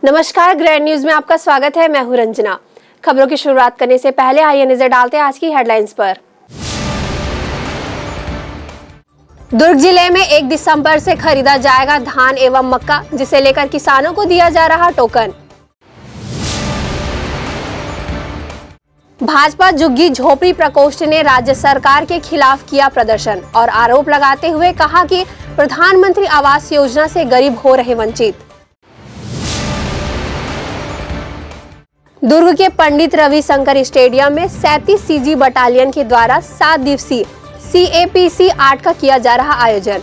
नमस्कार, grand news में आपका स्वागत है। मैं हूं रंजना। खबरों की शुरुआत करने से पहले आइए नजर डालते हैं आज की हेडलाइंस पर। दुर्ग जिले में 1 दिसंबर से खरीदा जाएगा धान एवं मक्का, जिसे लेकर किसानों को दिया जा रहा टोकन। भाजपा झुग्गी झोपड़ी प्रकोष्ठ ने राज्य सरकार के खिलाफ किया प्रदर्शन और आरोप लगाते हुए कहा कि प्रधानमंत्री आवास योजना से गरीब हो रहे वंचित। दुर्ग के पंडित रविशंकर स्टेडियम में 37 सीजी बटालियन के द्वारा 7 दिवसीय CAPC 8 का किया जा रहा आयोजन।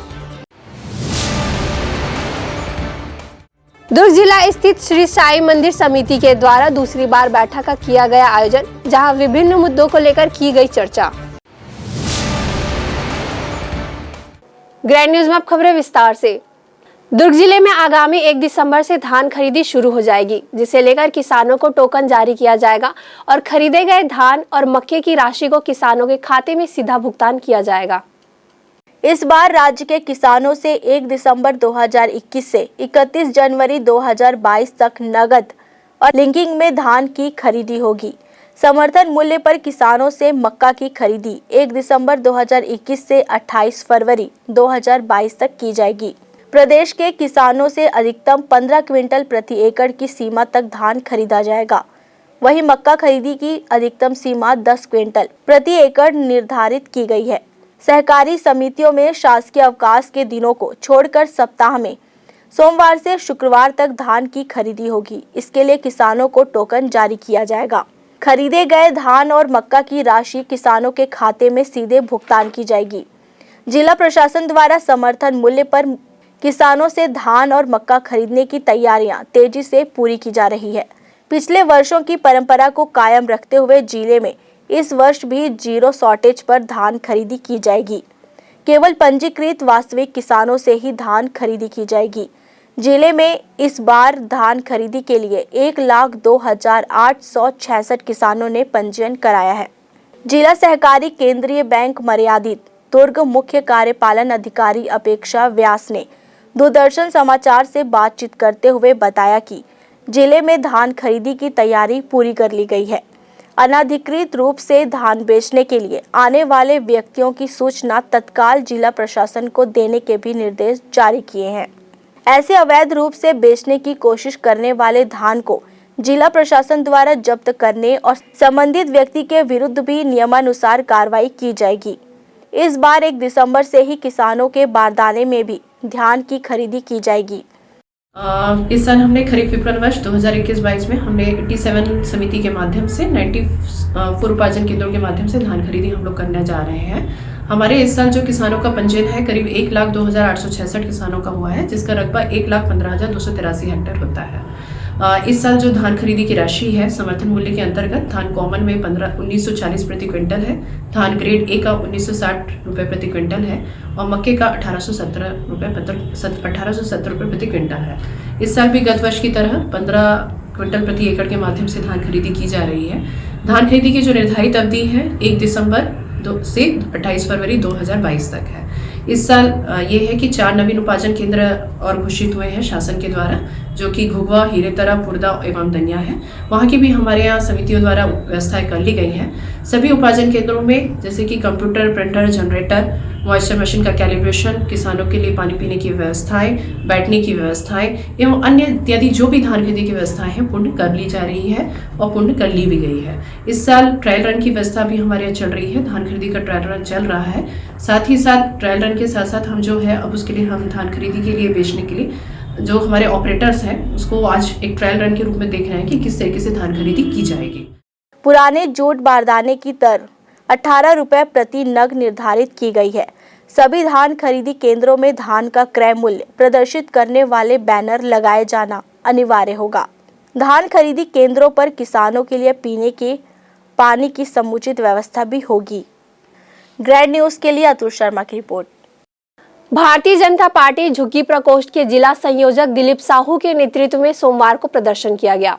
दुर्ग जिला स्थित श्री साई मंदिर समिति के द्वारा दूसरी बार बैठक का किया गया आयोजन, जहां विभिन्न मुद्दों को लेकर की गई चर्चा। ग्रैंड न्यूज में अब खबरें विस्तार से। दुर्ग जिले में आगामी 1 दिसंबर से धान खरीदी शुरू हो जाएगी, जिसे लेकर किसानों को टोकन जारी किया जाएगा और खरीदे गए धान और मक्के की राशि को किसानों के खाते में सीधा भुगतान किया जाएगा। इस बार राज्य के किसानों से 1 दिसंबर 2021 से 31 जनवरी 2022 तक नगद और लिंकिंग में धान की खरीदी होगी। समर्थन मूल्य पर किसानों से मक्का की खरीदी 1 दिसंबर 2021 से 28 फरवरी 2022 तक की जाएगी। प्रदेश के किसानों से अधिकतम 15 क्विंटल प्रति एकड़ की सीमा तक धान खरीदा जाएगा। वहीं मक्का खरीदी की अधिकतम सीमा 10 क्विंटल प्रति एकड़ निर्धारित की गई है। सहकारी समितियों में शासकीय अवकाश के दिनों को छोड़कर सप्ताह में सोमवार से शुक्रवार तक धान की खरीदी होगी। इसके लिए किसानों को टोकन जारी किया जाएगा। खरीदे गए धान और मक्का की राशि किसानों के खाते में सीधे भुगतान की जाएगी। जिला प्रशासन द्वारा समर्थन मूल्य पर किसानों से धान और मक्का खरीदने की तैयारियां तेजी से पूरी की जा रही है। पिछले वर्षों की परंपरा को कायम रखते हुए जिले में इस वर्ष भी जीरो शॉर्टेज पर धान खरीदी की जाएगी। केवल पंजीकृत वास्तविक किसानों से ही धान खरीदी की जाएगी। जिले में इस बार धान खरीदी के लिए 1,02,866 किसानों ने पंजीयन कराया है। जिला सहकारी केंद्रीय बैंक मर्यादित दुर्ग मुख्य कार्यपालन अधिकारी अपेक्षा व्यास ने दूरदर्शन समाचार से बातचीत करते हुए बताया कि जिले में धान खरीदी की तैयारी पूरी कर ली गई है। अनाधिकृत रूप से धान बेचने के लिए आने वाले व्यक्तियों की सूचना तत्काल जिला प्रशासन को देने के भी निर्देश जारी किए हैं। ऐसे अवैध रूप से बेचने की कोशिश करने वाले धान को जिला प्रशासन द्वारा जब्त करने और संबंधित व्यक्ति के विरुद्ध भी नियमानुसार कार्रवाई की जाएगी। इस बार 1 दिसंबर से ही किसानों के बारदाने में भी धान की खरीदी की जाएगी। इस साल हमने खरीफ विपणन वर्ष 2021-22 में हमने 87 समिति के माध्यम से 94 उपार्जन केंद्रों के माध्यम से धान खरीदी हम लोग करने जा रहे हैं। हमारे इस साल जो किसानों का पंजीयन है करीब 1,02,866 किसानों का हुआ है, जिसका रकबा 1,15,283 हेक्टेयर होता है। इस साल जो धान खरीदी की राशि है समर्थन मूल्य के अंतर्गत धान कॉमन में 1940 प्रति क्विंटल है, धान ग्रेड ए का 1960 रुपये प्रति क्विंटल है और मक्के का 1870 रुपये प्रति क्विंटल है। इस साल भी गत वर्ष की तरह 15 क्विंटल प्रति एकड़ के माध्यम से धान खरीदी की जा रही है। धान खरीदी की जो निर्धारित अवधि है 1 दिसंबर से 28 फरवरी 2022 तक है। इस साल ये है कि 4 नवीन उपार्जन केंद्र और घोषित हुए हैं शासन के द्वारा, जो कि घुघवा, हीरेतरा, पुरदा एवं दनिया है। वहाँ की भी हमारे यहाँ समितियों द्वारा व्यवस्थाएं कर ली गई हैं। सभी उपार्जन केंद्रों में जैसे कि computer, printer, generator, moisture machine का कैलिब्रेशन, किसानों के लिए पानी पीने की व्यवस्थाएं, बैठने की व्यवस्थाएं एवं अन्य इत्यादि जो भी धान खरीदी की व्यवस्थाएं हैं पूर्ण कर ली जा रही है और पूर्ण कर ली भी गई है। इस साल ट्रायल रन की व्यवस्था भी हमारे यहाँ चल रही है। धान खरीदी का ट्रायल रन चल रहा है। साथ ही साथ ट्रायल रन के साथ साथ हम जो है अब उसके लिए हम धान खरीदी के लिए बेचने के लिए जो हमारे ऑपरेटर्स हैं उसको आज एक ट्रायल रन के रूप में देख रहे हैं कि किस तरीके से धान खरीदी की जाएगी। पुराने जूट बारदाने की दर 18 रुपये प्रति नग निर्धारित की गई है। सभी धान खरीदी केंद्रों में धान का क्रय मूल्य प्रदर्शित करने वाले बैनर लगाए जाना अनिवार्य होगा। धान खरीदी केंद्रों पर किसानों के लिए पीने के पानी की समुचित व्यवस्था भी होगी। ग्रैंड न्यूज के लिए अतुल शर्मा की रिपोर्ट। भारतीय जनता पार्टी झुग्गी प्रकोष्ठ के जिला संयोजक दिलीप साहू के नेतृत्व में सोमवार को प्रदर्शन किया गया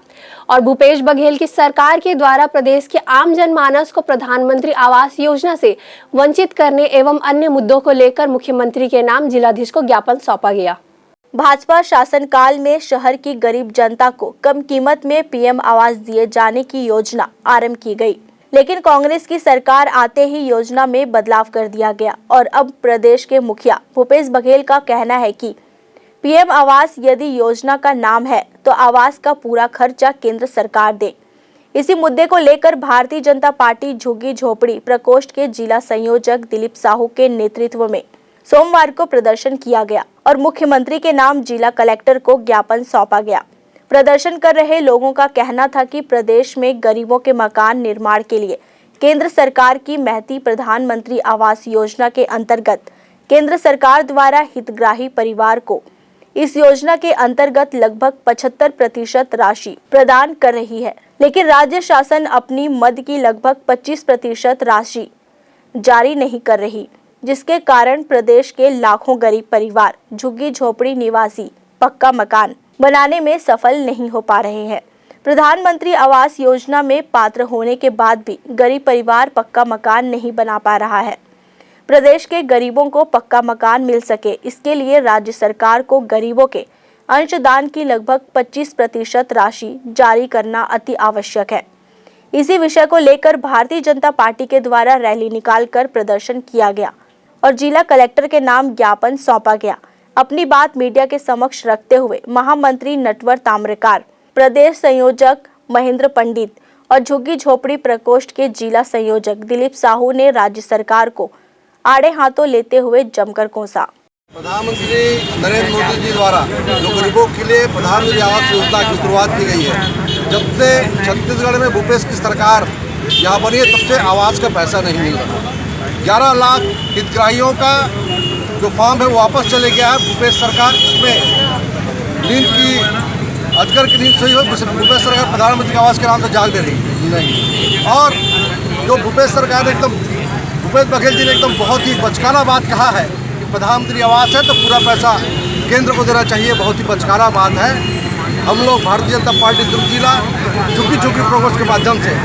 और भूपेश बघेल की सरकार के द्वारा प्रदेश के आम जनमानस को प्रधानमंत्री आवास योजना से वंचित करने एवं अन्य मुद्दों को लेकर मुख्यमंत्री के नाम जिलाधीश को ज्ञापन सौंपा गया। भाजपा शासनकाल में शहर की गरीब जनता को कम कीमत में पीएम आवास दिए जाने की योजना आरंभ की गई, लेकिन कांग्रेस की सरकार आते ही योजना में बदलाव कर दिया गया और अब प्रदेश के मुखिया भूपेश बघेल का कहना है कि पीएम आवास यदि योजना का नाम है तो आवास का पूरा खर्चा केंद्र सरकार दे। इसी मुद्दे को लेकर भारतीय जनता पार्टी झुग्गी झोपड़ी प्रकोष्ठ के जिला संयोजक दिलीप साहू के नेतृत्व में सोमवार को प्रदर्शन किया गया और मुख्यमंत्री के नाम जिला कलेक्टर को ज्ञापन सौंपा गया। प्रदर्शन कर रहे लोगों का कहना था कि प्रदेश में गरीबों के मकान निर्माण के लिए केंद्र सरकार की महती प्रधानमंत्री आवास योजना के अंतर्गत केंद्र सरकार द्वारा हितग्राही परिवार को इस योजना के अंतर्गत लगभग 75% राशि प्रदान कर रही है, लेकिन राज्य शासन अपनी मद की लगभग 25% राशि जारी नहीं कर रही, जिसके कारण प्रदेश के लाखों गरीब परिवार झुग्गी झोपड़ी निवासी पक्का मकान बनाने में सफल नहीं हो पा रहे हैं। प्रधानमंत्री आवास योजना में पात्र होने के बाद भी गरीब परिवार पक्का मकान नहीं बना पा रहा है। प्रदेश के गरीबों को पक्का मकान मिल सके, इसके लिए राज्य सरकार को गरीबों के अंशदान की लगभग 25% राशि जारी करना अति आवश्यक है। इसी विषय को लेकर भारतीय जनता पार्टी के द्वारा रैली निकालकर प्रदर्शन किया गया और जिला कलेक्टर के नाम ज्ञापन सौंपा गया। अपनी बात मीडिया के समक्ष रखते हुए महामंत्री नटवर ताम्रकार, प्रदेश संयोजक महेंद्र पंडित और झुग्गी झोपड़ी प्रकोष्ठ के जिला संयोजक दिलीप साहू ने राज्य सरकार को आड़े हाथों लेते हुए जमकर कोसा। प्रधानमंत्री नरेंद्र मोदी जी द्वारा जो गरीबों के लिए प्रधानमंत्री आवास योजना की शुरुआत की गई है, जब से छत्तीसगढ़ में भूपेश की सरकार यहाँ बनी है तब से आवास का पैसा नहीं मिल रहा। 11 लाख हितग्राहियों का जो फॉर्म है वो वापस चले गया है। भूपेश सरकार इसमें नींद की अजगर की नींद सोई हो, भूपेश सरकार प्रधानमंत्री आवास के नाम से जाग दे रही नहीं। और जो भूपेश सरकार ने भूपेश बघेल जी ने एकदम बहुत ही बचकाना बात कहा है कि प्रधानमंत्री आवास है तो पूरा पैसा केंद्र को देना चाहिए, बहुत ही बचकाना बात है। हम लोग भारतीय जनता पार्टी दुर्ग जिला झुग्गी झोपड़ी प्रकोष्ठ के माध्यम से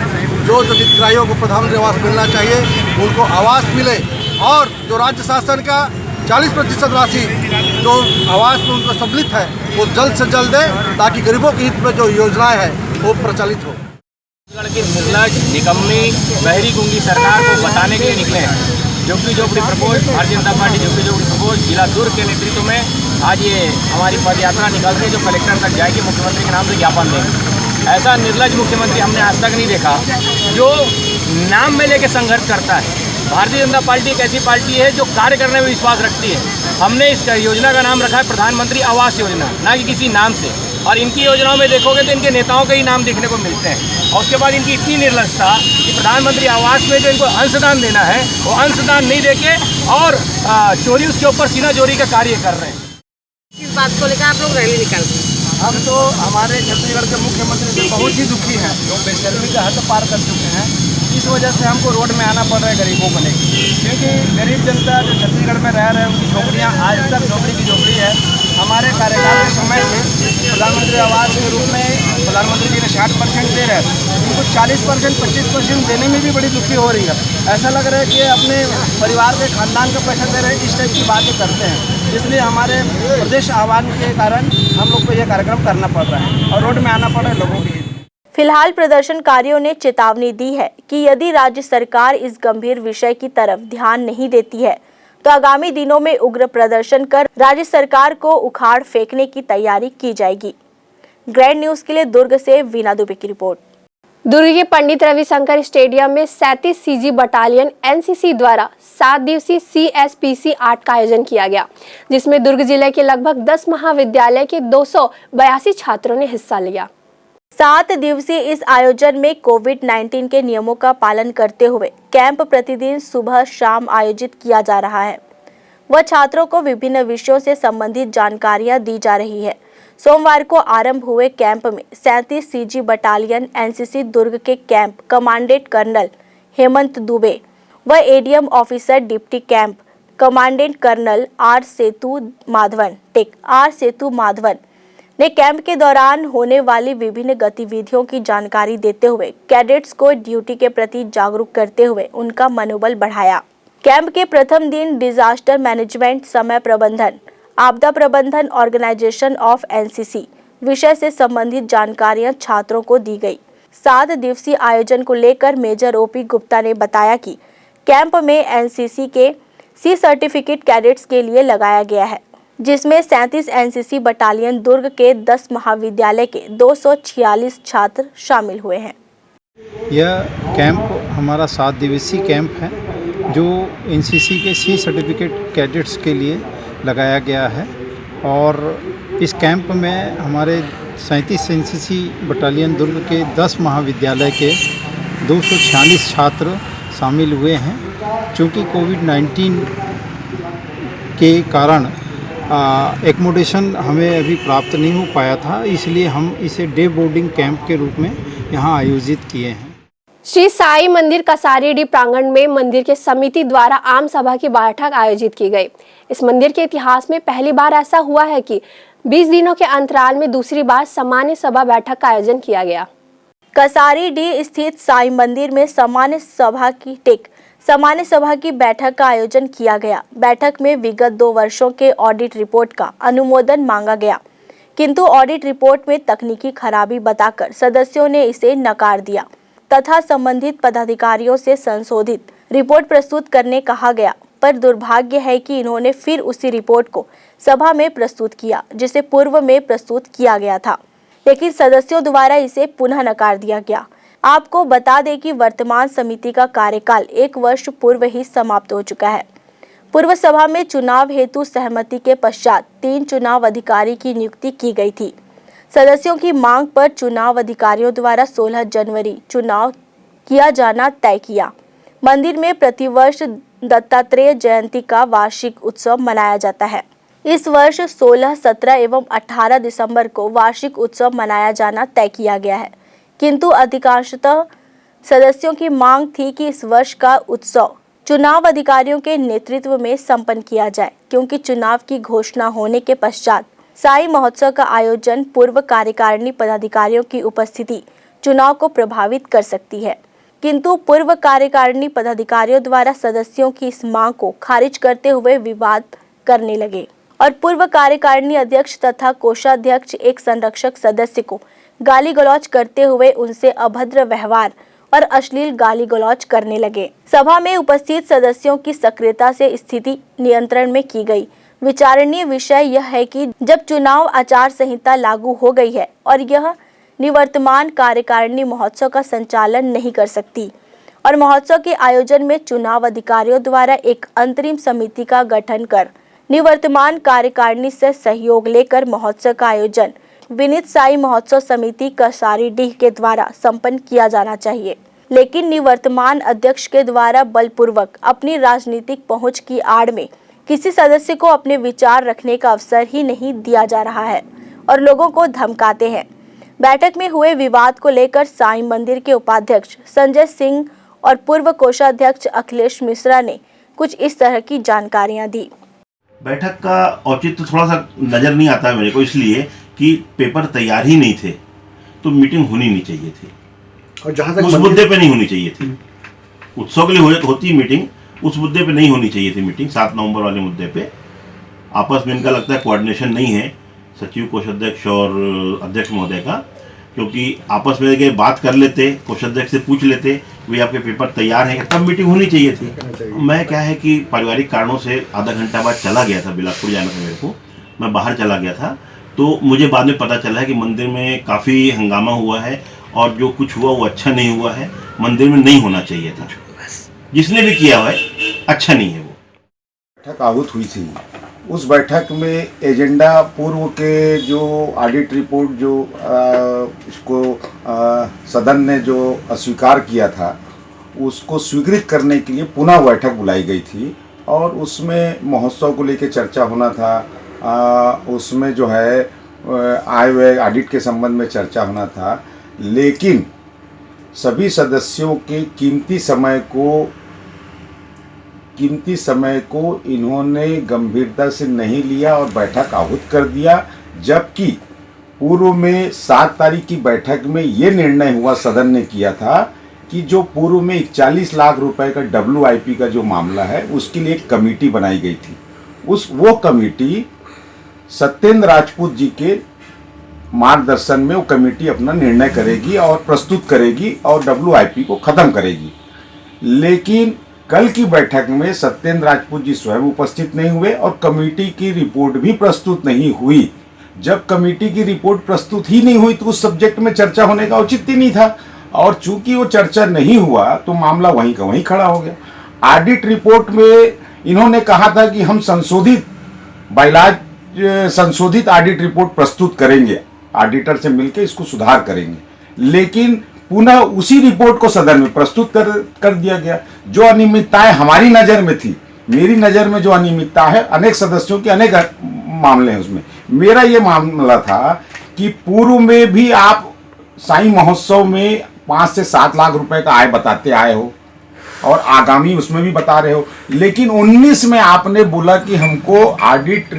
जो हितग्राहियों को प्रधानमंत्री आवास मिलना चाहिए उनको आवास मिले, और जो राज्य शासन का 40% राशि जो आवास में उनको सम्मिलित है वो जल्द से जल्द दे, ताकि गरीबों के हित में जो योजनाएं हैं वो प्रचलित हो। छत्तीसगढ़ की निर्लज, निकम्मी, बहरी गूंगी सरकार को बताने के लिए निकले हैं। झुग्गी झोपड़ी प्रकोष्ठ, भारतीय जनता पार्टी झुग्गी झोपड़ी प्रकोष्ठ जिला दुर्ग के नेतृत्व में आज ये हमारी पद यात्रा निकल रही है, जो कलेक्टर तक जाएगी, मुख्यमंत्री के नाम से ज्ञापन देंगे। ऐसा निर्लज मुख्यमंत्री हमने आज तक नहीं देखा, जो नाम में लेके संघर्ष करता है। भारतीय जनता पार्टी एक ऐसी पार्टी है जो कार्य करने में विश्वास रखती है। हमने इस योजना का नाम रखा है प्रधानमंत्री आवास योजना, ना कि किसी नाम से। और इनकी योजनाओं में देखोगे तो इनके नेताओं के ही नाम देखने को मिलते हैं। और उसके बाद इनकी इतनी निर्लजता कि प्रधानमंत्री आवास में जो इनको अंशदान देना है वो अंशदान नहीं देके और चोरी उसके ऊपर सीना चोरी का कार्य कर रहे हैं। इस बात को लेकर आप लोग रैली निकालते हैं? हम तो हमारे छत्तीसगढ़ के मुख्यमंत्री से बहुत ही दुखी हैं, जो बेशर्मी का हद पार कर चुके हैं। इस वजह से हमको रोड में आना पड़ रहा है गरीबों को लेकर, क्योंकि गरीब जनता जो छत्तीसगढ़ में रह रहे हैं उनकी झोपड़ियाँ आज तक झोपड़ी की झोपड़ी है। हमारे कार्यकाल के समय से प्रधानमंत्री आवास के रूप में प्रधानमंत्री जी ने 60% दे रहे हैं, उनको 40%, 25% देने में भी बड़ी दुखी हो रही है। ऐसा लग रहा है कि अपने परिवार के खानदान का पैसा दे रहे हैं, इस टाइप की बातें करते हैं। इसलिए हमारे प्रदेश आह्वान के कारण हम लोग को यह कार्यक्रम करना पड़ रहा है और रोड में आना पड़ रहा है लोगों के लिए। फिलहाल प्रदर्शनकारियों ने चेतावनी दी है कि यदि राज्य सरकार इस गंभीर विषय की तरफ ध्यान नहीं देती है तो आगामी दिनों में उग्र प्रदर्शन कर राज्य सरकार को उखाड़ फेंकने की तैयारी की जाएगी। ग्रैंड न्यूज के लिए दुर्ग से वीना दुबे की रिपोर्ट। दुर्ग के पंडित रविशंकर स्टेडियम में 37 सीजी बटालियन एनसीसी द्वारा 7 दिवसीय CSPC 8 का आयोजन किया गया, जिसमें दुर्ग जिले के लगभग 10 महाविद्यालय के 282 छात्रों ने हिस्सा लिया। 7 दिवसीय इस आयोजन में कोविड-19 के नियमों का पालन करते हुए कैंप प्रतिदिन सुबह शाम आयोजित किया जा रहा है। वह छात्रों को विभिन्न विषयों से संबंधित जानकारियां दी जा रही है। सोमवार को आरंभ हुए कैंप में 37 सीजी बटालियन एनसीसी दुर्ग के camp commandant colonel Hemant Dubey व ADM officer deputy camp commandant colonel R Setu Madhavan ने कैंप के दौरान होने वाली विभिन्न गतिविधियों की जानकारी देते हुए कैडेट्स को ड्यूटी के प्रति जागरूक करते हुए उनका मनोबल बढ़ाया। कैंप के प्रथम दिन डिजास्टर मैनेजमेंट, समय प्रबंधन, आपदा प्रबंधन ऑर्गेनाइजेशन ऑफ एनसीसी विषय से संबंधित जानकारियां छात्रों को दी गई। 7 दिवसीय आयोजन को लेकर मेजर ओपी गुप्ता ने बताया कि कैंप में एनसीसी के सी सर्टिफिकेट कैडेट्स के लिए लगाया गया है, जिसमें 37 एनसीसी बटालियन दुर्ग के 10 महाविद्यालय के 246 छात्र शामिल हुए हैं। यह कैंप हमारा 7 दिवसीय कैंप है जो एनसीसी के सी सर्टिफिकेट कैडेट्स के लिए लगाया गया है और इस कैंप में हमारे 37 एनसीसी बटालियन दुर्ग के 10 महाविद्यालय के 246 छात्र शामिल हुए हैं। चूँकि कोविड-19 के कारण एकोमोडेशन हमें अभी प्राप्त नहीं हो पाया था, इसलिए हम इसे डे बोर्डिंग कैंप के रूप में यहाँ आयोजित किए हैं। श्री साई मंदिर कसारीडीह प्रांगण में मंदिर के समिति द्वारा आम सभा की बैठक आयोजित की गई। इस मंदिर के इतिहास में पहली बार ऐसा हुआ है कि 20 दिनों के अंतराल में दूसरी बार सामान्य सभा बैठक का आयोजन किया गया। कसारीडीह स्थित साई मंदिर में सामान्य सभा की बैठक का आयोजन किया गया। बैठक में विगत 2 वर्षों के ऑडिट रिपोर्ट का अनुमोदन मांगा गया, किंतु ऑडिट रिपोर्ट में तकनीकी खराबी बताकर सदस्यों ने इसे नकार दिया तथा संबंधित पदाधिकारियों से संशोधित रिपोर्ट प्रस्तुत करने कहा गया। पर दुर्भाग्य है कि इन्होंने फिर उसी रिपोर्ट को सभा में प्रस्तुत किया जिसे पूर्व में प्रस्तुत किया गया था, लेकिन सदस्यों द्वारा इसे पुनः नकार दिया गया। आपको बता दें कि वर्तमान समिति का कार्यकाल 1 वर्ष पूर्व ही समाप्त हो चुका है। पूर्व सभा में चुनाव हेतु सहमति के पश्चात 3 चुनाव अधिकारी की नियुक्ति की गई थी। सदस्यों की मांग पर चुनाव अधिकारियों द्वारा 16 जनवरी चुनाव किया जाना तय किया। मंदिर में प्रतिवर्ष दत्तात्रेय जयंती का वार्षिक उत्सव मनाया जाता है। इस वर्ष 16, 17 एवं 18 दिसंबर को वार्षिक उत्सव मनाया जाना तय किया गया है, किंतु अधिकांशतः सदस्यों की मांग थी कि इस वर्ष का उत्सव चुनाव अधिकारियों के नेतृत्व में संपन्न किया जाए, क्योंकि चुनाव की घोषणा होने के पश्चात साई महोत्सव का आयोजन पूर्व कार्यकारिणी पदाधिकारियों की उपस्थिति चुनाव को प्रभावित कर सकती है। किंतु पूर्व कार्यकारिणी पदाधिकारियों द्वारा सदस्यों की इस मांग को खारिज करते हुए विवाद करने लगे और पूर्व कार्यकारिणी अध्यक्ष तथा कोषाध्यक्ष एक संरक्षक सदस्य को गाली गलौज करते हुए उनसे अभद्र व्यवहार और अश्लील गाली गलौज करने लगे। सभा में उपस्थित सदस्यों की सक्रियता से स्थिति नियंत्रण में की गई। विचारणीय विषय यह है कि जब चुनाव आचार संहिता लागू हो गई है और यह निवर्तमान कार्यकारिणी महोत्सव का संचालन नहीं कर सकती और महोत्सव के आयोजन में चुनाव अधिकारियों द्वारा एक अंतरिम समिति का गठन कर निवर्तमान कार्यकारिणी से सहयोग लेकर महोत्सव का आयोजन विनीत साई महोत्सव समिति कसारीडीह के द्वारा संपन्न किया जाना चाहिए, लेकिन निवर्तमान अध्यक्ष के द्वारा बलपूर्वक अपनी राजनीतिक पहुंच की आड़ में किसी सदस्य को अपने विचार रखने का अवसर ही नहीं दिया जा रहा है और लोगों को धमकाते हैं। बैठक में हुए विवाद को लेकर साई मंदिर के उपाध्यक्ष संजय सिंह और पूर्व कोषाध्यक्ष अखिलेश मिश्रा ने कुछ इस तरह की जानकारियां दी। बैठक का औचित्य थोड़ा सा नजर नहीं आता है मेरे को, इसलिए कि पेपर तैयार ही नहीं थे, तो मीटिंग होनी नहीं चाहिए थी और जहाँ तक उस मुद्दे पे नहीं होनी चाहिए थी। उत्सव के लिए होती मीटिंग, उस मुद्दे पे नहीं होनी चाहिए थी मीटिंग। 7 नवंबर वाले मुद्दे पे आपस में इनका लगता है कोऑर्डिनेशन नहीं है सचिव, कोषाध्यक्ष और अध्यक्ष महोदय का, क्योंकि आपस में बात कर लेते, कोषाध्यक्ष से पूछ लेते वे आपके पेपर तैयार हैं, तब मीटिंग होनी चाहिए थी। मैं क्या है कि पारिवारिक कारणों से आधा घंटा बाद चला गया था, बिलासपुर जाना था मेरे को, मैं बाहर चला गया था, तो मुझे बाद में पता चला है कि मंदिर में काफ़ी हंगामा हुआ है और जो कुछ हुआ वो अच्छा नहीं हुआ है, मंदिर में नहीं होना चाहिए था। जिसने भी किया हुआ है अच्छा नहीं है। वो बैठक आहूत हुई थी, उस बैठक में एजेंडा पूर्व के जो ऑडिट रिपोर्ट जो इसको सदन ने जो अस्वीकार किया था उसको स्वीकृत करने के लिए पुनः बैठक बुलाई गई थी और उसमें महोत्सव को लेकर चर्चा होना था। उसमें जो है आए हुए ऑडिट के संबंध में चर्चा होना था, लेकिन सभी सदस्यों के कीमती समय को इन्होंने गंभीरता से नहीं लिया और बैठक आहूत कर दिया। जबकि पूर्व में 7 तारीख की बैठक में ये निर्णय हुआ, सदन ने किया था कि जो पूर्व में 41 लाख रुपए का WIP का जो मामला है उसके लिए एक कमेटी बनाई गई थी। वो कमेटी सत्येंद्र राजपूत जी के मार्गदर्शन में वो कमेटी अपना निर्णय करेगी और प्रस्तुत करेगी और WIP को खत्म करेगी। लेकिन कल की बैठक में सत्येंद्र राजपूत जी स्वयं उपस्थित नहीं हुए और कमेटी की रिपोर्ट भी प्रस्तुत नहीं हुई। जब कमेटी की रिपोर्ट प्रस्तुत ही नहीं हुई तो उस सब्जेक्ट में चर्चा होने का औचित्य नहीं था, और चूंकि वो चर्चा नहीं हुआ तो मामला वहीं का वहीं खड़ा हो गया। ऑडिट रिपोर्ट में इन्होंने कहा था कि हम संशोधित बायलॉज संशोधित ऑडिट रिपोर्ट प्रस्तुत करेंगे, ऑडिटर से मिलकर इसको सुधार करेंगे, लेकिन पुनः उसी रिपोर्ट को सदन में प्रस्तुत कर दिया गया। जो अनियमितताएं हमारी नज़र में थी, मेरी नज़र में जो अनियमितता है, अनेक सदस्यों के अनेक मामले हैं, उसमें मेरा ये मामला था कि पूर्व में भी आप साईं महोत्सव में 5 से 7 लाख रुपए का आय बताते आए हो और आगामी उसमें भी बता रहे हो, लेकिन 19 में आपने बोला कि हमको ऑडिट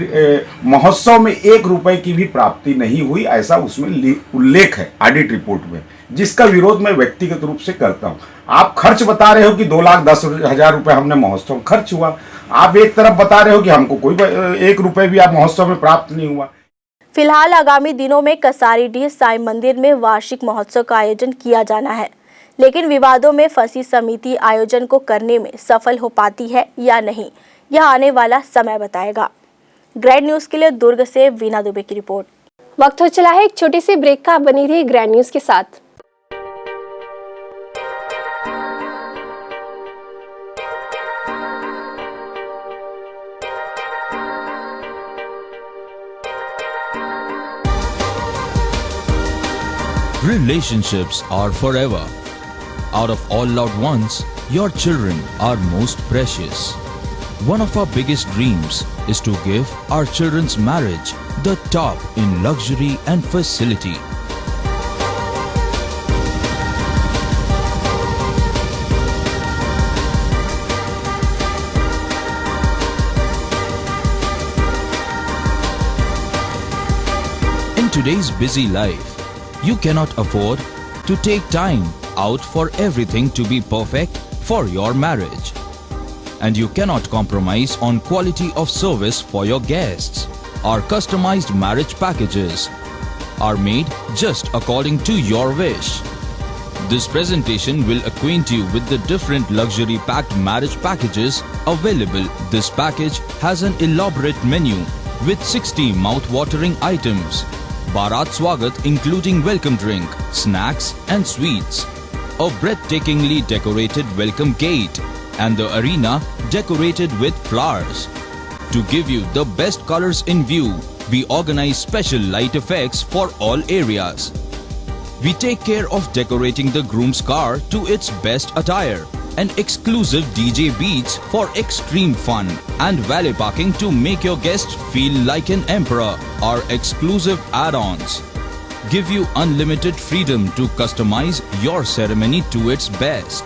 महोत्सव में 1 रुपए की भी प्राप्ति नहीं हुई, ऐसा उसमें उल्लेख है ऑडिट रिपोर्ट में, जिसका विरोध मैं व्यक्तिगत रूप से करता हूं। आप खर्च बता रहे हो कि 2,10,000 रुपए हमने महोत्सव खर्च हुआ, आप एक तरफ बता रहे हो कि हमको कोई 1 रुपए भी आप महोत्सव में प्राप्त नहीं हुआ। फिलहाल आगामी दिनों में कसारीडीह साईं मंदिर में वार्षिक महोत्सव का आयोजन किया जाना है, लेकिन विवादों में फंसी समिति आयोजन को करने में सफल हो पाती है या नहीं, यह आने वाला समय बताएगा। ग्रैंड न्यूज के लिए दुर्ग से वीना दुबे की रिपोर्ट। वक्त हो चला है एक छोटी सी ब्रेक का, बनी रही ग्रैंड न्यूज के साथ। Relationships are forever. Out of all loved ones, your children are most precious. One of our biggest dreams is to give our children's marriage the top in luxury and facility. In today's busy life, you cannot afford to take time out for everything to be perfect for your marriage. And you cannot compromise on quality of service for your guests. Our customized marriage packages are made just according to your wish. This presentation will acquaint you with the different luxury packed marriage packages available. This package has an elaborate menu with 60 mouth-watering items. Bharat Swagat including welcome drink, snacks and sweets. A breathtakingly decorated welcome gate and the arena decorated with flowers. To give you the best colors in view, we organize special light effects for all areas. We take care of decorating the groom's car to its best attire and exclusive DJ beats for extreme fun and valet parking to make your guests feel like an emperor. Our exclusive add-ons give you unlimited freedom to customize your ceremony to its best.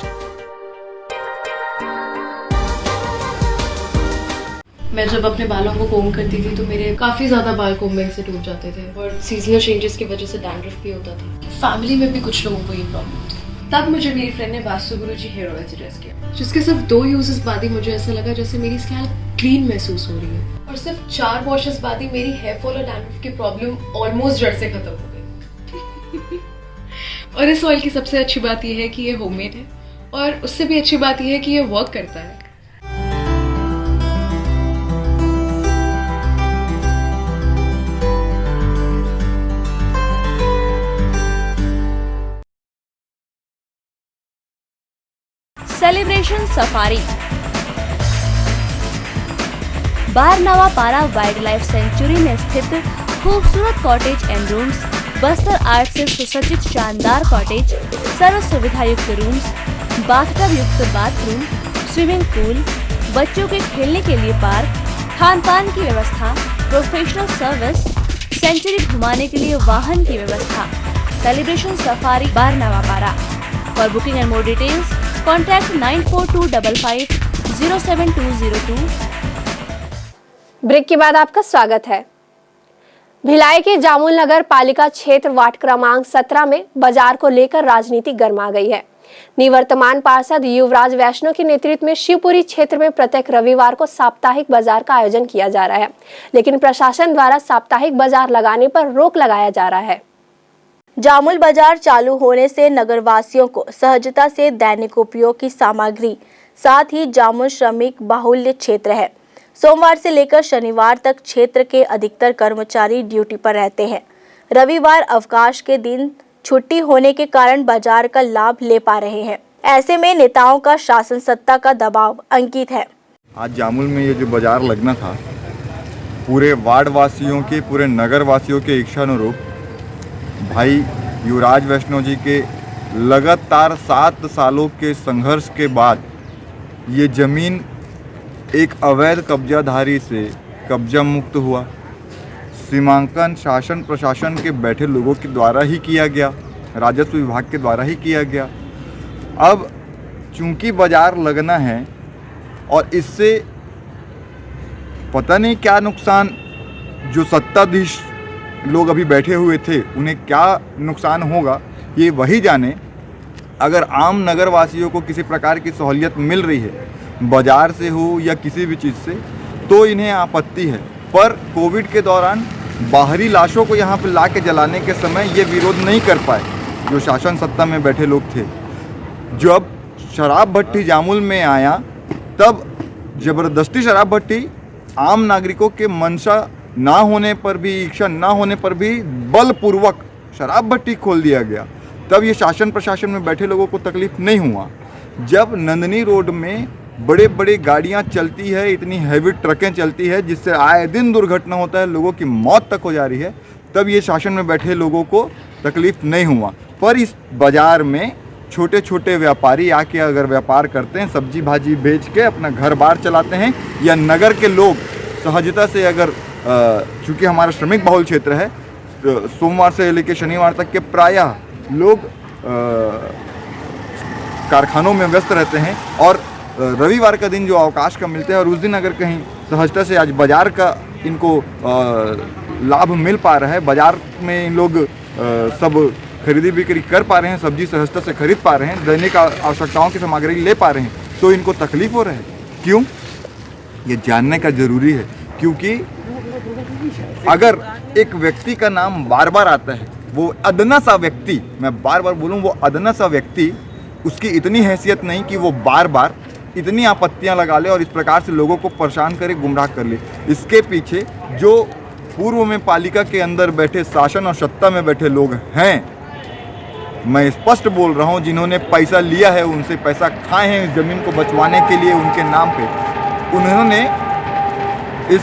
मैं जब अपने बालों को कोम करती थी तो मेरे काफ़ी ज़्यादा बाल कोम्बिंग से टूट जाते थे और सीजनल चेंजेस की वजह से डैंड्रफ भी होता था। फैमिली में भी कुछ लोगों को ये प्रॉब्लम थी। तब मुझे मेरी फ्रेंड ने वास्तु गुरु जी हेयर ऑयल सजेस्ट किया, जिसके सिर्फ 2 यूजेस बाद ही मुझे ऐसा लगा जैसे मेरी स्कैल्प क्लीन महसूस हो रही है, और सिर्फ 4 वॉशेस बाद ही मेरी हेयर फॉल और डैंड्रफ की प्रॉब्लम ऑलमोस्ट जड़ से खत्म हो गई। और इस ऑयल की सबसे अच्छी बात यह है कि ये होममेड है, और उससे भी अच्छी बात यह है कि ये वर्क करता है। सेलिब्रेशन सफारी बारनावा पारा वाइल्ड लाइफ सेंचुरी में स्थित खूबसूरत cottage and rooms, Bastar art से सुसज्जित शानदार कॉटेज, सर्व सुविधा युक्त रूम्स, बाथटब युक्त बाथरूम, स्विमिंग पूल, बच्चों के खेलने के लिए पार्क, खान पान की व्यवस्था, प्रोफेशनल सर्विस, सेंचुरी घुमाने के लिए वाहन की व्यवस्था। Celebration safari Barnawapara. For booking and more details contact 9425507202। Break के बाद आपका स्वागत है। भिलाई के जामुल नगर पालिका क्षेत्र वार्ड क्रमांक 17 में बाजार को लेकर राजनीति गर्मा गई है। निवर्तमान पार्षद युवराज वैष्णव के नेतृत्व में शिवपुरी क्षेत्र में प्रत्येक रविवार को साप्ताहिक बाजार का आयोजन किया जा रहा है, लेकिन प्रशासन द्वारा साप्ताहिक बाजार लगाने पर रोक लगाया जा रहा है। जामुल बाजार चालू होने से नगरवासियों को सहजता से दैनिक उपयोग की सामग्री, साथ ही जामुल श्रमिक बाहुल्य क्षेत्र है। सोमवार से लेकर शनिवार तक क्षेत्र के अधिकतर कर्मचारी ड्यूटी पर रहते हैं। रविवार अवकाश के दिन छुट्टी होने के कारण बाजार का लाभ ले पा रहे हैं। ऐसे में नेताओं का शासन सत्ता का दबाव अंकित है। आज जामुल में ये जो बाजार लगना था, पूरे वार्ड वासियों के, पूरे नगर वासियों के इच्छानुरूप भाई युवराज वैष्णव जी के लगातार 7 सालों के संघर्ष के बाद ये ज़मीन एक अवैध कब्जाधारी से कब्जा मुक्त हुआ। सीमांकन शासन प्रशासन के बैठे लोगों के द्वारा ही किया गया, राजस्व विभाग के द्वारा ही किया गया। अब चूंकि बाजार लगना है और इससे पता नहीं क्या नुकसान, जो सत्ताधीश लोग अभी बैठे हुए थे उन्हें क्या नुकसान होगा ये वही जाने। अगर आम नगरवासियों को किसी प्रकार की सहूलियत मिल रही है बाजार से हो या किसी भी चीज़ से, तो इन्हें आपत्ति है। पर कोविड के दौरान बाहरी लाशों को यहाँ पर ला के जलाने के समय ये विरोध नहीं कर पाए जो शासन सत्ता में बैठे लोग थे। जब शराब भट्टी जामुल में आया तब ज़बरदस्ती शराब भट्टी आम नागरिकों के मंशा ना होने पर भी, इच्छा ना होने पर भी बलपूर्वक शराब भट्टी खोल दिया गया। तब ये शासन प्रशासन में बैठे लोगों को तकलीफ नहीं हुआ। जब नंदनी रोड में बड़े बड़े गाड़ियां चलती है, इतनी हैवी ट्रकें चलती है जिससे आए दिन दुर्घटना होता है, लोगों की मौत तक हो जा रही है, तब ये शासन में बैठे लोगों को तकलीफ नहीं हुआ। पर इस बाज़ार में छोटे छोटे व्यापारी आके अगर व्यापार करते हैं, सब्जी भाजी बेच के अपना घर बार चलाते हैं, या नगर के लोग सहजता से अगर चूँकि हमारा श्रमिक बहुल क्षेत्र है, सोमवार से लेकर शनिवार तक के प्रायः लोग कारखानों में व्यस्त रहते हैं और रविवार का दिन जो अवकाश का मिलते हैं, और उस दिन अगर कहीं सहजता से आज बाज़ार का इनको लाभ मिल पा रहा है, बाज़ार में इन लोग सब खरीदी बिक्री कर पा रहे हैं, सब्जी सहजता से खरीद पा रहे हैं, दैनिक आवश्यकताओं की सामग्री ले पा रहे हैं, तो इनको तकलीफ हो रहा है। क्यों? ये जानने का ज़रूरी है। क्योंकि अगर एक व्यक्ति का नाम बार बार आता है, वो अदना सा व्यक्ति, मैं बार बार बोलूँ, वो अदना सा व्यक्ति, उसकी इतनी हैसियत नहीं कि वो बार बार इतनी आपत्तियां लगा ले और इस प्रकार से लोगों को परेशान करे, गुमराह कर ले। इसके पीछे जो पूर्व में पालिका के अंदर बैठे शासन और सत्ता में बैठे लोग हैं, मैं स्पष्ट बोल रहा हूं, जिन्होंने पैसा लिया है, उनसे पैसा खाए हैं इस ज़मीन को बचवाने के लिए उनके नाम पे, उन्होंने इस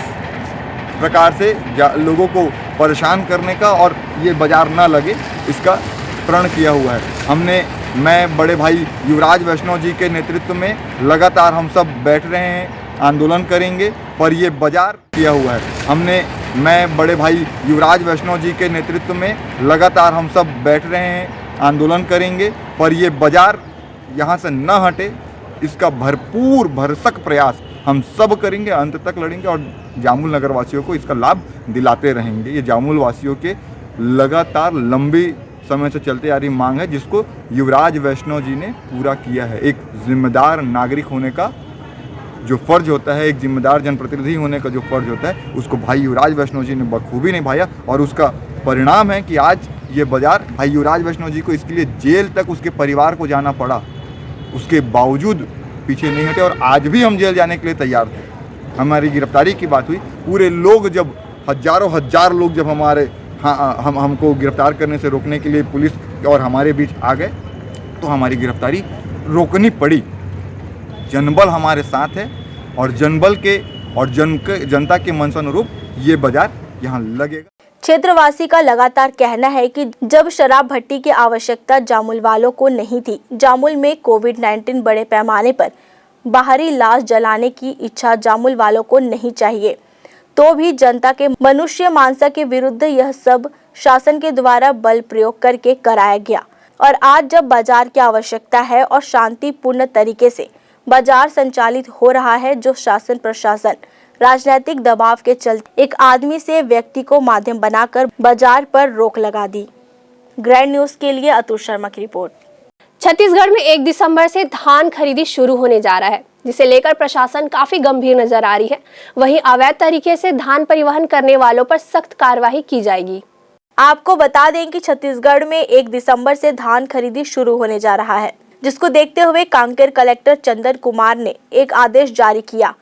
प्रकार से लोगों को परेशान करने का और ये बाज़ार ना लगे इसका प्रण किया हुआ है। मैं बड़े भाई युवराज वैष्णव जी के नेतृत्व में लगातार हम सब बैठ रहे हैं, आंदोलन करेंगे, पर ये बाज़ार किया हुआ है। मैं बड़े भाई युवराज वैष्णव जी के नेतृत्व में लगातार हम सब बैठ रहे हैं, आंदोलन करेंगे, पर ये बाज़ार यहाँ से न हटे, इसका भरपूर भरसक प्रयास हम सब करेंगे, अंत तक लड़ेंगे और जामुल नगर वासियों को इसका लाभ दिलाते रहेंगे। ये जामुल वासियों के लगातार लंबी समय से चलते आ रही मांग है, जिसको युवराज वैष्णव जी ने पूरा किया है। एक जिम्मेदार नागरिक होने का जो फ़र्ज होता है, एक जिम्मेदार जनप्रतिनिधि होने का जो फ़र्ज होता है, उसको भाई युवराज वैष्णव जी ने बखूबी निभाया और उसका परिणाम है कि आज ये बाज़ार भाई युवराज वैष्णव जी को इसके लिए जेल तक उसके परिवार को जाना पड़ा, उसके बावजूद पीछे नहीं हटे और आज भी हम जेल जाने के लिए तैयार थे। हमारी गिरफ्तारी की बात हुई, पूरे लोग जब हजारों हजार लोग जब हमको गिरफ्तार करने से रोकने के लिए पुलिस और हमारे बीच आ गए, तो हमारी गिरफ्तारी रोकनी पड़ी। जनबल हमारे साथ है और जनबल के और जनता के मनसानुरूप ये बाजार यहाँ लगेगा। क्षेत्रवासी का लगातार कहना है कि जब शराब भट्टी की आवश्यकता जामुल वालों को नहीं थी, जामुल में कोविड-19 बड़े पैमाने पर बाहरी लाश जलाने की इच्छा जामुल वालों को नहीं चाहिए, तो भी जनता के मनुष्य मानसा के विरुद्ध यह सब शासन के द्वारा बल प्रयोग करके कराया गया। और आज जब बाजार की आवश्यकता है और शांतिपूर्ण तरीके से बाजार संचालित हो रहा है, जो शासन प्रशासन राजनीतिक दबाव के चलते एक आदमी से व्यक्ति को माध्यम बनाकर बाजार पर रोक लगा दी। ग्रैंड न्यूज के लिए अतुल शर्मा की रिपोर्ट। छत्तीसगढ़ में 1 दिसंबर से धान खरीदी शुरू होने जा रहा है, जिसे लेकर प्रशासन काफी गंभीर नजर आ रही है। वहीं अवैध तरीके से धान परिवहन करने वालों पर सख्त कार्रवाई की जाएगी। आपको बता दें कि छत्तीसगढ़ में 1 दिसंबर से धान खरीदी शुरू होने जा रहा है, जिसको देखते हुए कांकेर कलेक्टर चंदन कुमार ने एक आदेश जारी किया,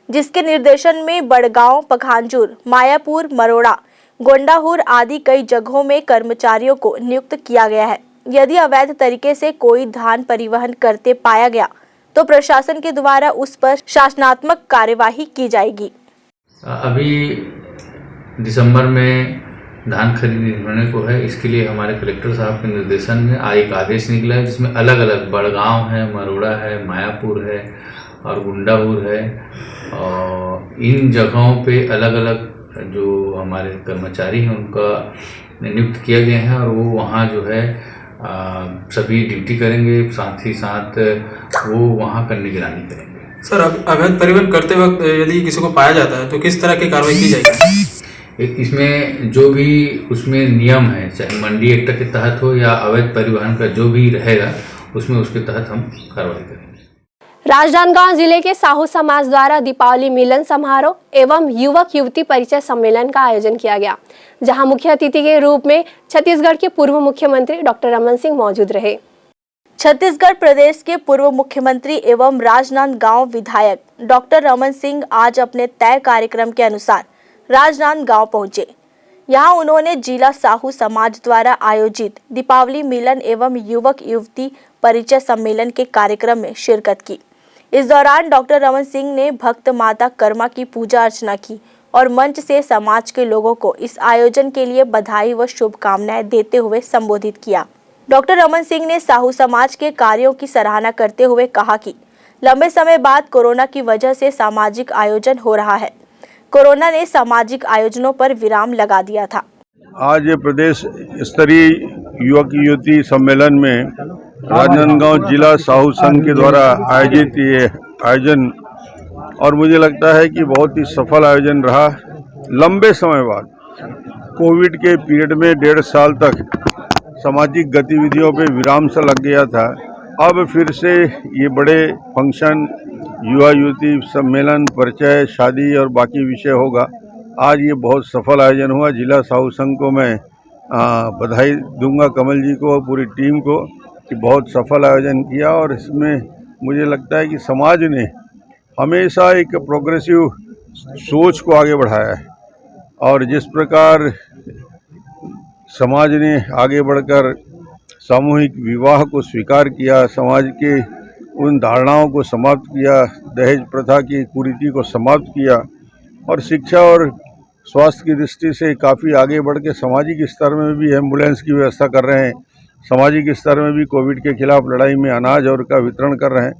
जिसके निर्देशन में बड़गांव, पखांजूर, मायापुर, मरोड़ा, गोंडाहुर आदि कई जगहों में कर्मचारियों को नियुक्त किया गया है। यदि अवैध तरीके से कोई धान परिवहन करते पाया गया तो प्रशासन के द्वारा उस पर शासनात्मक कार्यवाही की जाएगी। अभी दिसंबर में धान खरीदी होने को है, इसके लिए हमारे कलेक्टर साहब के निर्देशन में एक आदेश निकला है, जिसमें अलग अलग बड़गांव है, मरोड़ा है, मायापुर है और गुंडापुर है, और इन जगहों पे अलग अलग जो हमारे कर्मचारी हैं उनका नियुक्त किया गया है और वो वहाँ जो है सभी ड्यूटी करेंगे, साथ ही साथ वो वहाँ कर निगरानी करेंगे। सर, अवैध परिवहन करते वक्त यदि किसी को पाया जाता है तो किस तरह की कार्रवाई की जाएगी? इसमें जो भी उसमें नियम है, चाहे मंडी एक्ट के तहत हो या अवैध परिवहन का जो भी रहेगा, उसमें उसके तहत हम कार्रवाई करेंगे। राजनांदगांव जिले के साहू समाज द्वारा दीपावली मिलन समारोह एवं युवक युवती परिचय सम्मेलन का आयोजन किया गया, जहां मुख्य अतिथि के रूप में छत्तीसगढ़ के पूर्व मुख्यमंत्री डॉक्टर रमन सिंह मौजूद रहे। छत्तीसगढ़ प्रदेश के पूर्व मुख्यमंत्री एवं राजनांदगांव विधायक डॉक्टर रमन सिंह आज अपने तय कार्यक्रम के अनुसार राजनांदगांव पहुंचे। यहां उन्होंने जिला साहू समाज द्वारा आयोजित दीपावली मिलन एवं युवक युवती परिचय सम्मेलन के कार्यक्रम में शिरकत की। इस दौरान डॉक्टर रमन सिंह ने भक्त माता कर्मा की पूजा अर्चना की और मंच से समाज के लोगों को इस आयोजन के लिए बधाई व शुभकामनाएं देते हुए संबोधित किया। डॉक्टर रमन सिंह ने साहू समाज के कार्यों की सराहना करते हुए कहा कि लंबे समय बाद कोरोना की वजह से सामाजिक आयोजन हो रहा है। कोरोना ने सामाजिक आयोजनों पर विराम लगा दिया था। आज प्रदेश स्तरीय युवक युवती सम्मेलन में राजनांदगांव जिला साहू संघ के द्वारा आयोजित ये आयोजन, और मुझे लगता है कि बहुत ही सफल आयोजन रहा। लंबे समय बाद कोविड के पीरियड में 1.5 साल तक सामाजिक गतिविधियों पे विराम सा लग गया था। अब फिर से ये बड़े फंक्शन, युवा युवती सम्मेलन, परिचय, शादी और बाकी विषय होगा। आज ये बहुत सफल आयोजन हुआ। जिला साहू संघ को मैं बधाई दूंगा, कमल जी को और पूरी टीम को, कि बहुत सफल आयोजन किया। और इसमें मुझे लगता है कि समाज ने हमेशा एक प्रोग्रेसिव सोच को आगे बढ़ाया है, और जिस प्रकार समाज ने आगे बढ़कर सामूहिक विवाह को स्वीकार किया, समाज के उन धारणाओं को समाप्त किया, दहेज प्रथा की कुरीति को समाप्त किया, और शिक्षा और स्वास्थ्य की दृष्टि से काफ़ी आगे बढ़ के सामाजिक स्तर में भी एम्बुलेंस की व्यवस्था कर रहे हैं, सामाजिक स्तर में भी कोविड के खिलाफ लड़ाई में अनाज और का वितरण कर रहे हैं।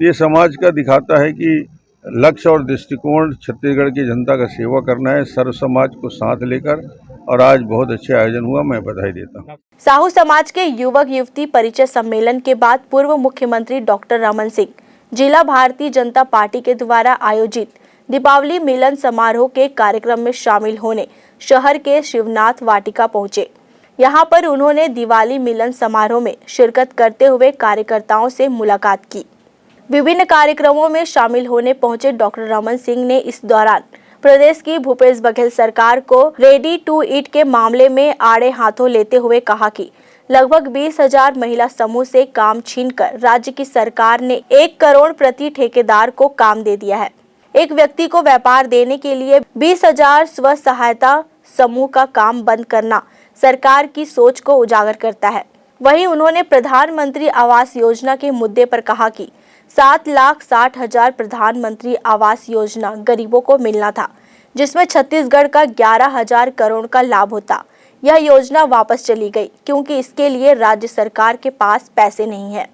ये समाज का दिखाता है कि लक्ष्य और दृष्टिकोण छत्तीसगढ़ की जनता का सेवा करना है, सर्व समाज को साथ लेकर, और आज बहुत अच्छे आयोजन हुआ, मैं बधाई देता हूँ। साहू समाज के युवक युवती परिचय सम्मेलन के बाद पूर्व मुख्यमंत्री डॉक्टर रमन सिंह जिला भारतीय जनता पार्टी के द्वारा आयोजित दीपावली मिलन समारोह के कार्यक्रम में शामिल होने शहर के शिवनाथ वाटिका पहुंचे। यहां पर उन्होंने दिवाली मिलन समारोह में शिरकत करते हुए कार्यकर्ताओं से मुलाकात की। विभिन्न कार्यक्रमों में शामिल होने पहुंचे डॉक्टर रमन सिंह ने इस दौरान प्रदेश की भूपेश बघेल सरकार को रेडी टू ईट के मामले में आड़े हाथों लेते हुए कहा कि लगभग 20,000 महिला समूह से काम छीनकर राज्य की सरकार ने 1 करोड़ प्रति ठेकेदार को काम दे दिया है। एक व्यक्ति को व्यापार देने के लिए 20,000 स्व सहायता समूह का काम बंद करना सरकार की सोच को उजागर करता है। वहीं उन्होंने प्रधानमंत्री आवास योजना के मुद्दे पर कहा कि 7,60,000 प्रधानमंत्री आवास योजना गरीबों को मिलना था, जिसमें छत्तीसगढ़ का 11,000 करोड़ का लाभ होता। यह योजना वापस चली गई क्योंकि इसके लिए राज्य सरकार के पास पैसे नहीं है।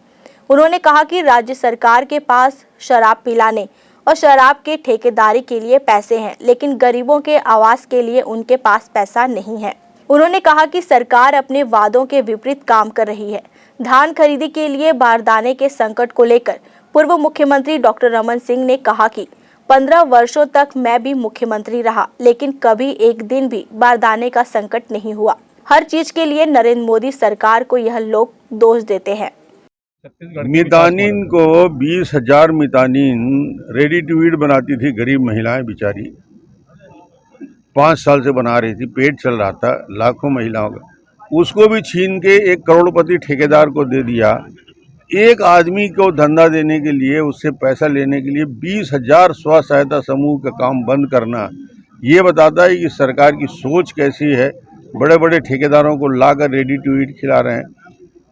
उन्होंने कहा कि राज्य सरकार के पास शराब पिलाने और शराब के ठेकेदारी के लिए पैसे हैं, लेकिन गरीबों के आवास के लिए उनके पास पैसा नहीं है। उन्होंने कहा कि सरकार अपने वादों के विपरीत काम कर रही है। धान खरीदी के लिए बारदाने के संकट को लेकर पूर्व मुख्यमंत्री डॉक्टर रमन सिंह ने कहा कि 15 वर्षों तक मैं भी मुख्यमंत्री रहा, लेकिन कभी एक दिन भी बारदाने का संकट नहीं हुआ। हर चीज के लिए नरेंद्र मोदी सरकार को यह लोग दोष देते हैं। मितानिन को 20,000 मितानिन रेडी टू ईट बनाती थी गरीब महिलाएं बेचारी, 5 साल से बना रही थी, पेट चल रहा था लाखों महिलाओं का, उसको भी छीन के एक करोड़पति ठेकेदार को दे दिया। एक आदमी को धंधा देने के लिए, उससे पैसा लेने के लिए 20,000 स्व सहायता समूह का काम बंद करना, ये बताता है कि सरकार की सोच कैसी है। बड़े बड़े ठेकेदारों को लाकर रेडी टू ईट खिला रहे हैं।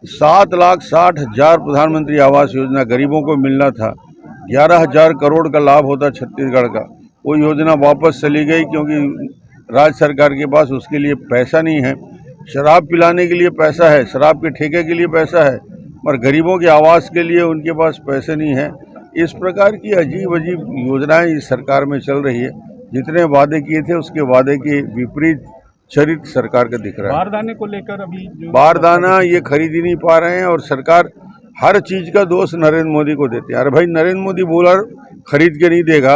7,60,000 प्रधानमंत्री आवास योजना गरीबों को मिलना था, 11,000 करोड़ का लाभ होता छत्तीसगढ़ का, वो योजना वापस चली गई क्योंकि राज्य सरकार के पास उसके लिए पैसा नहीं है। शराब पिलाने के लिए पैसा है, शराब के ठेके के लिए पैसा है, पर गरीबों के आवास के लिए उनके पास पैसे नहीं है। इस प्रकार की अजीब अजीब योजनाएं इस सरकार में चल रही है। जितने वादे किए थे उसके वादे के विपरीत चरित्र सरकार का दिख रहा है। बारदाने को लेकर अभी बारदाना ये खरीद ही नहीं पा रहे हैं और सरकार हर चीज़ का दोष नरेंद्र मोदी को देते हैं। अरे भाई, नरेंद्र मोदी बोला खरीद के नहीं देगा।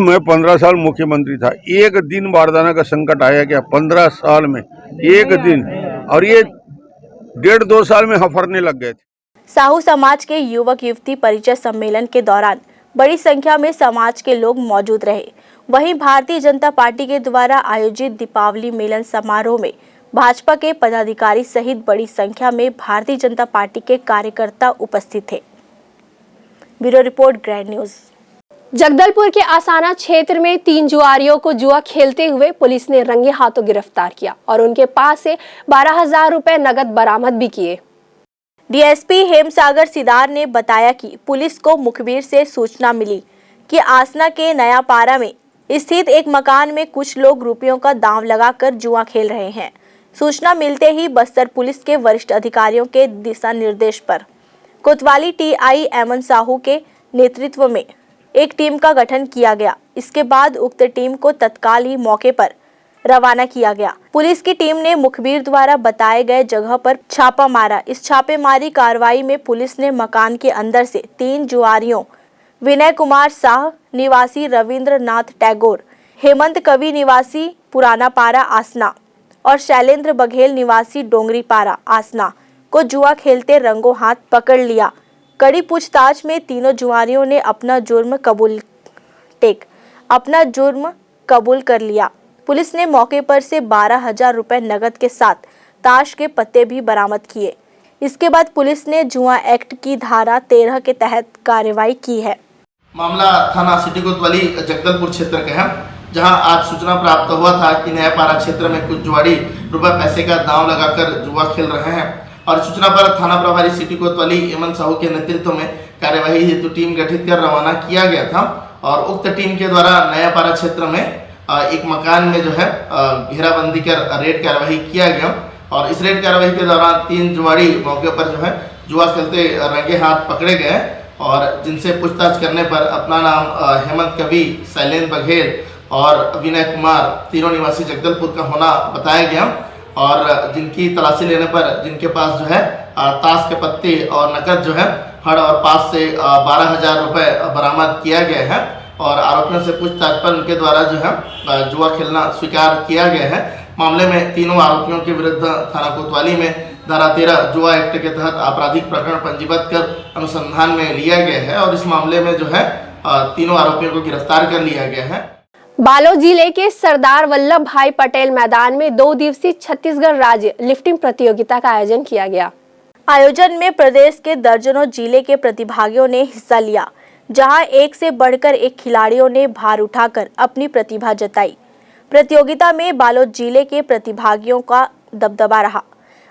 मैं 15 साल मुख्यमंत्री था, एक दिन बारदाना का संकट आया क्या? 15 साल में एक दिन, और ये 1.5-2 साल में हफरने लग गए थे। साहू समाज के युवक युवती परिचय सम्मेलन के दौरान बड़ी संख्या में समाज के लोग मौजूद रहे। वहीं भारतीय जनता पार्टी के द्वारा आयोजित दीपावली मिलन समारोह में भाजपा के पदाधिकारी सहित बड़ी संख्या में भारतीय जनता पार्टी के कार्यकर्ता उपस्थित थे। Bureau report, grand news. Jagdalpur के आसाना क्षेत्र में 3 जुआरियों को जुआ खेलते हुए पुलिस ने रंगे हाथों गिरफ्तार किया और उनके पास से 12,000 रुपए नगद बरामद भी किए। डीएसपी हेमसागर सिदार ने बताया कि पुलिस को मुखबिर से सूचना मिली कि आसना के नया पारा में स्थित एक मकान में कुछ लोग रुपयों का दांव लगाकर जुआ खेल रहे हैं। सूचना मिलते ही बस्तर पुलिस के वरिष्ठ अधिकारियों के दिशा निर्देश पर कोतवाली टीआई एमन साहू के नेतृत्व में एक टीम का गठन किया गया। इसके बाद उक्त टीम को तत्काल ही मौके पर रवाना किया गया। पुलिस की टीम ने मुखबिर द्वारा बताए गए जगह पर छापा मारा। इस छापेमारी कार्रवाई में पुलिस ने मकान के अंदर से 3 जुआरियों विनय कुमार शाह निवासी रविंद्रनाथ टैगोर, हेमंत कवि निवासी पुराना पारा आसना और शैलेंद्र बघेल निवासी डोंगरी पारा आसना को जुआ खेलते रंगों हाथ पकड़ लिया। कड़ी पूछताछ में तीनों जुआरियों ने अपना जुर्म कबूल कर लिया। पुलिस ने मौके पर से 12,000 रुपए नगद के साथ ताश के पत्ते भी बरामद किए। इसके बाद पुलिस ने जुआ एक्ट की धारा 13 के तहत कार्रवाई की है। मामला थाना सिटी कोतवाली जगदलपुर क्षेत्र का है, जहां आज सूचना प्राप्त हुआ था कि नयापारा क्षेत्र में कुछ जुआरी रुपए पैसे का दांव लगाकर जुआ खेल रहे हैं और सूचना पर थाना प्रभारी सिटी कोतवाली एमन साहू के नेतृत्व में कार्यवाही हेतु टीम गठित कर रवाना किया गया था और उक्त टीम के द्वारा नयापारा क्षेत्र में एक मकान में जो है घेराबंदी कर रेड कार्रवाई किया गया और इस रेड कार्रवाई के दौरान 3 जुआरी मौके पर जो है जुआ खेलते रंगे हाथ पकड़े गए और जिनसे पूछताछ करने पर अपना नाम हेमंत कवि, शैलेंद्र बघेल और विनय कुमार तीनों निवासी जगदलपुर का होना बताया गया और जिनकी तलाशी लेने पर जिनके पास जो है ताश के पत्ते और नकद जो है फड़ और पास से 12,000 रुपए बरामद किया गया है और आरोपियों से पूछताछ पर उनके द्वारा जो है जुआ खेलना स्वीकार किया गया है। मामले में तीनों आरोपियों के विरुद्ध थाना कोतवाली में धारा 13 जुआ एक्ट के तहत आपराधिक प्रकरण पंजीबद्ध कर अनुसंधान में लिया गया है और इस मामले में जो है तीनों आरोपियों को गिरफ्तार कर लिया गया है। बालोद जिले के सरदार वल्लभ भाई पटेल मैदान में 2 दिवसीय छत्तीसगढ़ राज्य लिफ्टिंग प्रतियोगिता का आयोजन किया गया। आयोजन में प्रदेश के दर्जनों जिले के प्रतिभागियों ने हिस्सा लिया, जहां एक से बढ़कर एक खिलाड़ियों ने भार उठाकर अपनी प्रतिभा जताई। प्रतियोगिता में बालोद जिले के प्रतिभागियों का दबदबा रहा।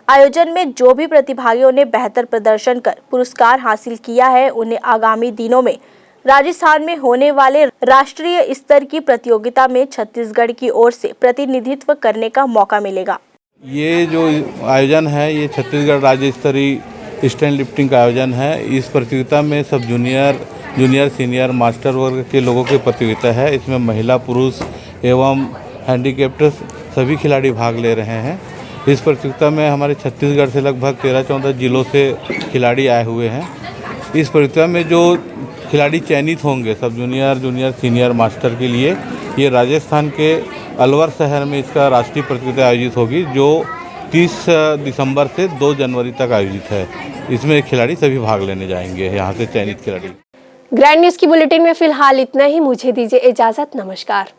आयोजन में जो भी प्रतिभागियों ने बेहतर प्रदर्शन कर पुरस्कार हासिल किया है, उन्हें आगामी दिनों में राजस्थान में होने वाले राष्ट्रीय स्तर की प्रतियोगिता में छत्तीसगढ़ की ओर से प्रतिनिधित्व करने का मौका मिलेगा। ये जो आयोजन है ये छत्तीसगढ़ राज्य स्तरीय स्टैंड लिफ्टिंग का आयोजन है। इस प्रतियोगिता में सब जूनियर सीनियर मास्टर वर्ग के लोगों की प्रतियोगिता है। इसमें महिला पुरुष एवं हैंडीकैप्ड सभी खिलाड़ी भाग ले रहे हैं। इस प्रतियोगिता में हमारे छत्तीसगढ़ से लगभग 13-14 जिलों से खिलाड़ी आए हुए हैं। इस प्रतियोगिता में जो खिलाड़ी चयनित होंगे सब जूनियर सीनियर मास्टर के लिए, ये राजस्थान के अलवर शहर में इसका राष्ट्रीय प्रतियोगिता आयोजित होगी, जो 30 दिसंबर से 2 जनवरी तक आयोजित है। इसमें खिलाड़ी सभी भाग लेने जाएंगे, यहाँ से चयनित खिलाड़ी। ग्रैंड न्यूज की बुलेटिन में फिलहाल इतना ही। मुझे दीजिए इजाजत। नमस्कार।